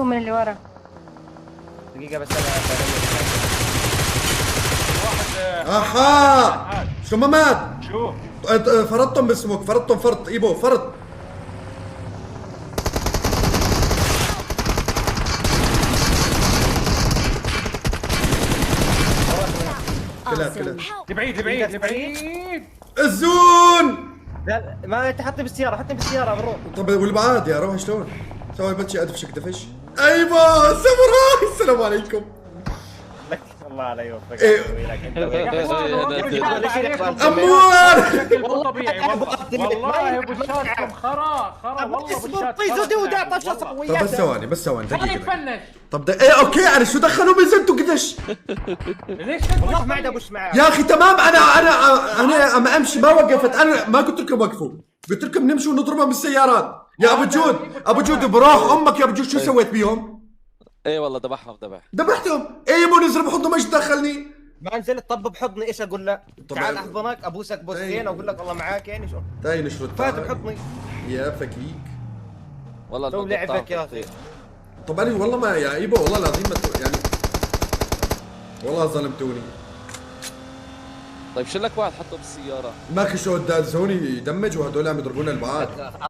جيبهم من اللي ورا. دقيقة بس انا واحد اها شو ما مات. شو فرطتم باسمك، فرطتم فرط ايبو فرط. كلها لبعيد لبعيد لبعيد. الزون. لا ما انت حطني بالسيارة، حطني بالسيارة بنروح. طب والبعاد يا روح شلون؟ سوي بلشي ادفشك دفش. ايوه ساموراي السلام عليكم. لك الله على يوفقك. إيه. اموال بشكل مو طبيعي والله بوشاتكم خرا والله بوشاتكم. طب بس ثواني خليه دقيقة. يتفنش. طب ايه اوكي يعني شو دخلوا بيزنتوا قديش؟ ليش والله ما عاد ابوش معاه. يا اخي تمام انا اما امشي ما وقفت، انا ما قلت لكم وقفوا، قلت لكم نمشي ونضربهم بالسيارات. يا ابو جود بروح امك يا ابو جود شو سويت بيهم؟ ايه والله ذبحهم ذبحتهم. ايه مو نزل بحضنهم ايش دخلني؟ ما نزلت طب بحضني ايش اقول له؟ طب تعال احضنك ابوسك بوستين اقول لك الله معاك يعني شو؟ تاي نشرد فات بحضني. يا فكيك. والله تو لعبك يا اخي. طب انا والله ما يا ايبو والله العظيم يعني والله ظلمتوني. طيب شلك واحد حطه بالسيارة. ماكي شو دازوني يدمج وهدول عم يضربونا البعاد.